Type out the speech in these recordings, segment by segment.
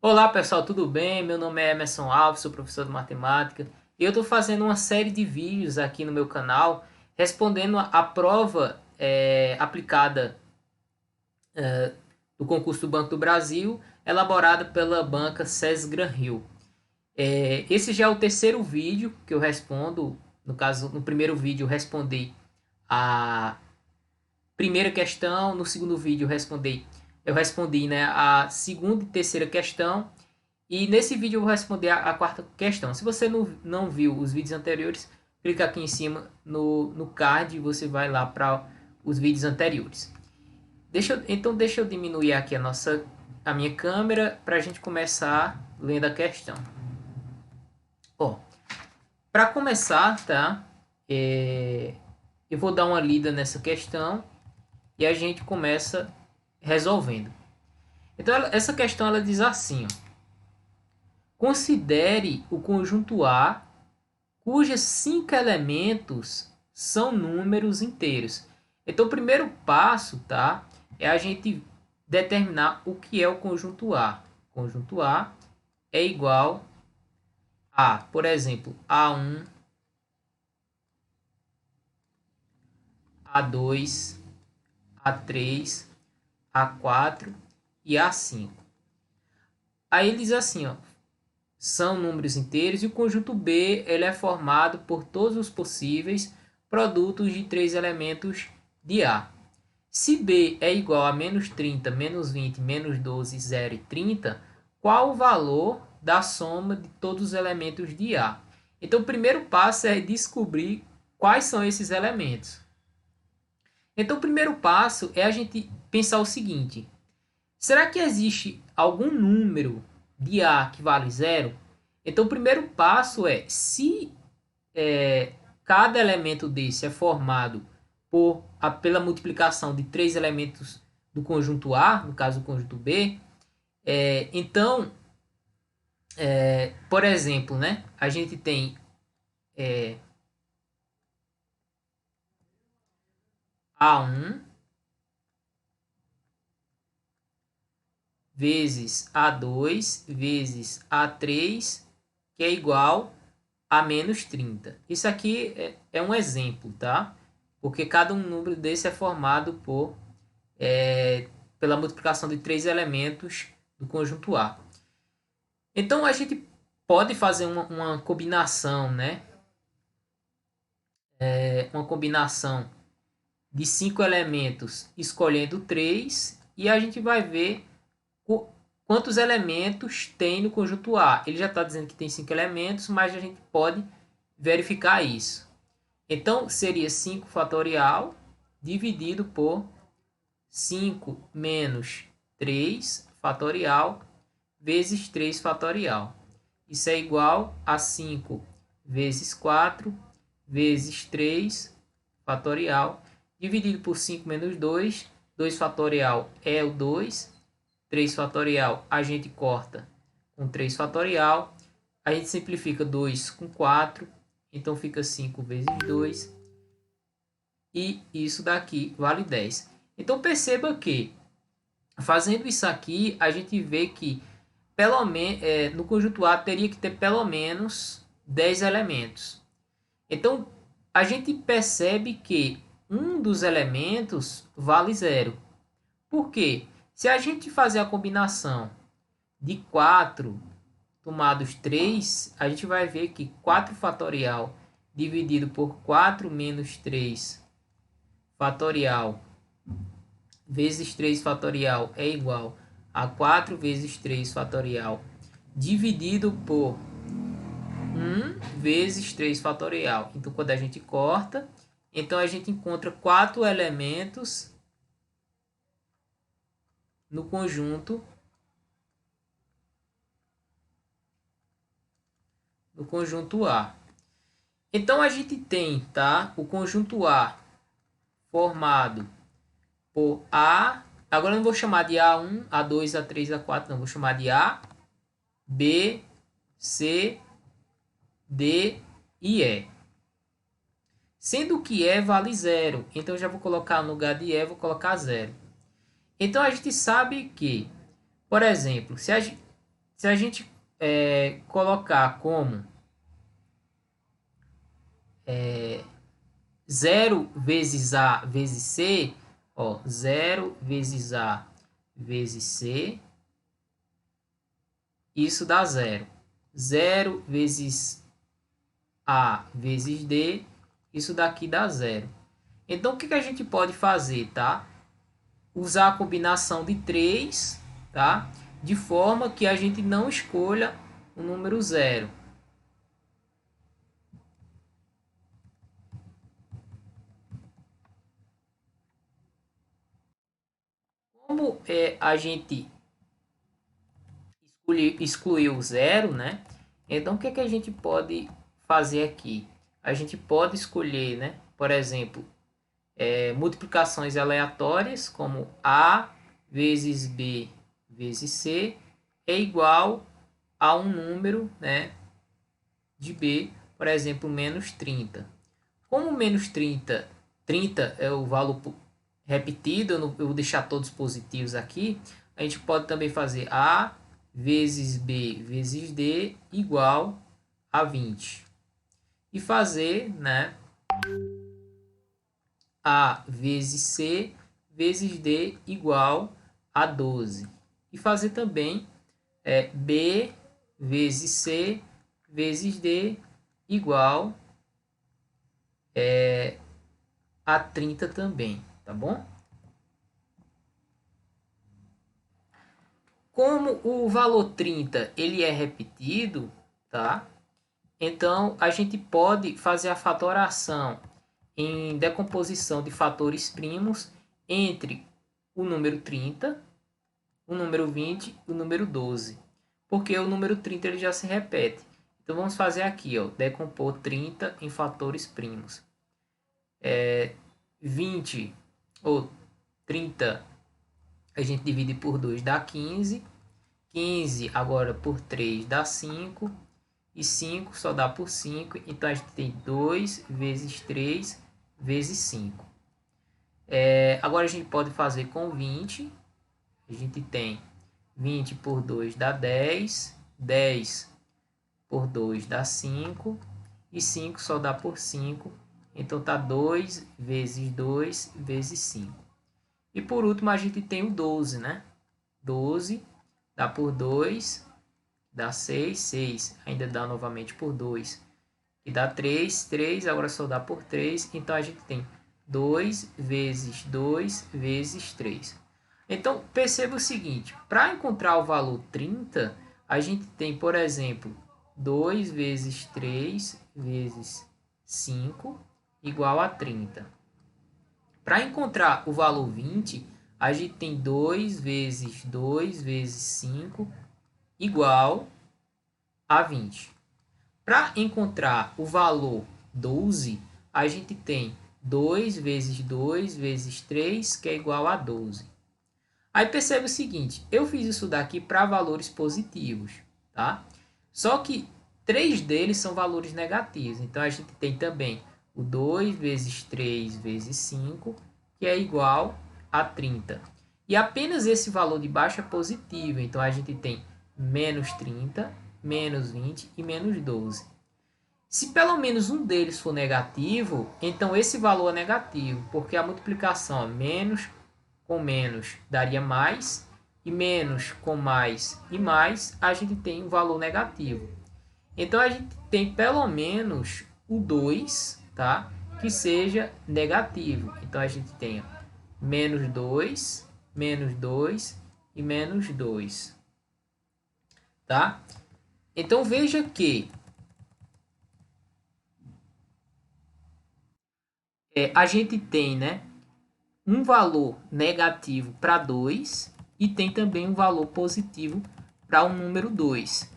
Olá pessoal, tudo bem? Meu nome é Emerson Alves, sou professor de matemática e eu estou fazendo uma série de vídeos aqui no meu canal respondendo a prova aplicada do concurso do Banco do Brasil, elaborada pela banca SES Gran Rio. Esse já é o terceiro vídeo que eu respondo. No caso, no primeiro vídeo eu respondi a primeira questão, no segundo vídeo eu respondi, né, a segunda e terceira questão. E nesse vídeo eu vou responder a quarta questão. Se você não viu os vídeos anteriores, clica aqui em cima no card e você vai lá para os vídeos anteriores. Então deixa eu diminuir aqui a minha câmera para a gente começar lendo a questão. Ó, para começar, tá? Eu vou dar uma lida nessa questão e a gente começa resolvendo. Então essa questão ela diz assim, ó. Considere o conjunto A, cujos 5 elementos são números inteiros. Então, o primeiro passo, tá, é a gente determinar o que é o conjunto A. O conjunto A é igual a, por exemplo, A1, A2, A3, A4 e A5. Aí ele diz assim, ó, são números inteiros e o conjunto B ele é formado por todos os possíveis produtos de três elementos de A. Se B é igual a menos 30, menos 20, menos 12, 0 e 30, qual o valor da soma de todos os elementos de A? Então, o primeiro passo é descobrir quais são esses elementos. Então, o primeiro passo é a gente pensar o seguinte: será que existe algum número de A que vale zero? Então, o primeiro passo é, se cada elemento desse é formado pela multiplicação de três elementos do conjunto A, no caso do conjunto B, então, por exemplo, né, a gente tem A1 vezes A2 vezes A3, que é igual a menos 30. Isso aqui é um exemplo, tá? Porque cada um número desse é formado pela multiplicação de três elementos do conjunto A. Então a gente pode fazer uma combinação, né? Uma combinação de cinco elementos escolhendo três e a gente vai ver quantos elementos tem no conjunto A. Ele já está dizendo que tem 5 elementos, mas a gente pode verificar isso. Então, seria 5 fatorial dividido por 5 menos 3 fatorial vezes 3 fatorial. Isso é igual a 5 vezes 4 vezes 3 fatorial dividido por 5 menos 2. 2 fatorial é o 2. 3 fatorial a gente corta com 3 fatorial. A gente simplifica 2 com 4. Então fica 5 vezes 2. E isso daqui vale 10. Então perceba que fazendo isso aqui, a gente vê que no conjunto A teria que ter pelo menos 10 elementos. Então a gente percebe que um dos elementos vale zero. Por quê? Se a gente fazer a combinação de 4 tomados 3, a gente vai ver que 4 fatorial dividido por 4 menos 3 fatorial vezes 3 fatorial é igual a 4 vezes 3 fatorial dividido por 1 vezes 3 fatorial. Então, quando a gente corta, então a gente encontra 4 elementos no conjunto A. Então a gente tem, tá, o conjunto A formado por A. Agora eu não vou chamar de A1, A2, A3, A4, não, vou chamar de A, B, C, D e E. Sendo que E vale zero, então eu já vou colocar no lugar de E, vou colocar zero. Então a gente sabe que, por exemplo, Se a gente colocar como 0 vezes A vezes C, ó, 0 vezes A vezes C, isso dá 0. 0 vezes A vezes D, isso daqui dá 0. Então, o que a gente pode fazer, tá? Usar a combinação de 3, tá? De forma que a gente não escolha o número 0. Como a gente excluiu o 0, né? Então, o que a gente pode fazer aqui? A gente pode escolher, né? Por exemplo, multiplicações aleatórias, como A vezes B vezes C é igual a um número, né, de B, por exemplo, menos 30. Como menos 30 é o valor repetido, eu vou deixar todos positivos aqui, a gente pode também fazer A vezes B vezes D igual a 20. E fazer, né, A vezes C vezes D igual a 12. E fazer também B vezes C vezes D igual a 30 também, tá bom? Como o valor 30 ele é repetido, tá? Então a gente pode fazer a fatoração em decomposição de fatores primos entre o número 30, o número 20 e o número 12. Porque o número 30 ele já se repete. Então vamos fazer aqui, ó, decompor 30 em fatores primos. 20 ou 30 a gente divide por 2 dá 15. 15 agora por 3 dá 5. E 5 só dá por 5. Então a gente tem 2 vezes 3 vezes 5. Agora a gente pode fazer com 20. A gente tem 20 por 2 dá 10. 10 por 2 dá 5. E 5 só dá por 5. Então tá 2 vezes 2 vezes 5. E por último a gente tem o 12, né? 12 dá por 2, dá 6, 6 ainda dá novamente por 2. E dá 3, 3 agora só dá por 3. Então a gente tem 2 vezes 2 vezes 3. Então perceba o seguinte, para encontrar o valor 30, a gente tem, por exemplo, 2 vezes 3 vezes 5 igual a 30. Para encontrar o valor 20, a gente tem 2 vezes 2 vezes 5 igual a 20. Para encontrar o valor 12, a gente tem 2 vezes 2 vezes 3, que é igual a 12. Aí percebe o seguinte, eu fiz isso daqui para valores positivos, tá? Só que 3 deles são valores negativos. Então a gente tem também o 2 vezes 3 vezes 5, que é igual a 30. E apenas esse valor de baixo é positivo. Então a gente tem menos 30, menos 20 e menos 12. Se pelo menos um deles for negativo, então esse valor é negativo, porque a multiplicação é menos com menos daria mais, e menos com mais e mais, a gente tem um valor negativo. Então a gente tem pelo menos o 2, tá? Que seja negativo. Então a gente tem menos 2 e menos 2, tá? Então veja que a gente tem, né, um valor negativo para 2 e tem também um valor positivo para o número 2.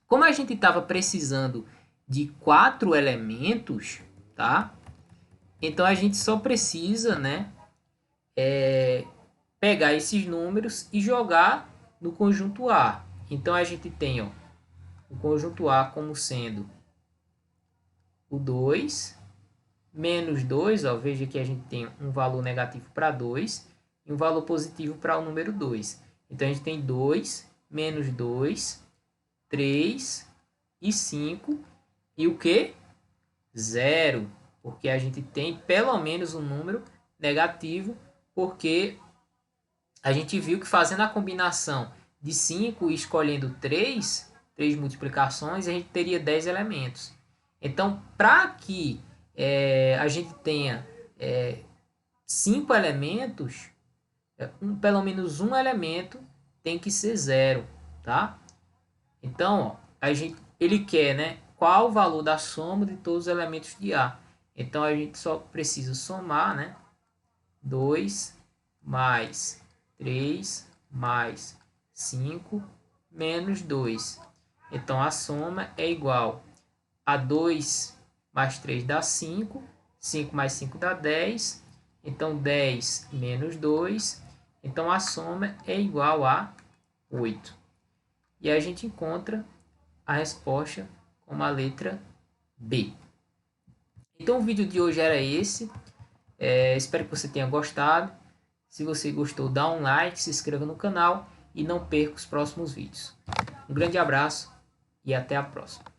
Como a gente estava precisando de 4 elementos, tá? Então a gente só precisa, né, pegar esses números e jogar no conjunto A. Então a gente tem, ó, o conjunto A como sendo o 2 menos 2, ó, veja que a gente tem um valor negativo para 2 e um valor positivo para o número 2. Então a gente tem 2 menos 2, 3 e 5. E o que? 0. Porque a gente tem pelo menos um número negativo, porque a gente viu que fazendo a combinação de 5 e escolhendo 3 multiplicações, a gente teria 10 elementos. Então, para que a gente tenha 5 elementos, pelo menos um elemento tem que ser 0, tá? Então, ó, ele quer, né, qual o valor da soma de todos os elementos de A. Então, a gente só precisa somar, né, 2 mais 3 mais 5 menos 2. Então, a soma é igual a 2 mais 3 dá 5, 5 mais 5 dá 10, então 10 menos 2, então a soma é igual a 8. E a gente encontra a resposta com a letra B. Então o vídeo de hoje era esse. Espero que você tenha gostado. Se você gostou, dá um like, se inscreva no canal e não perca os próximos vídeos. Um grande abraço e até a próxima.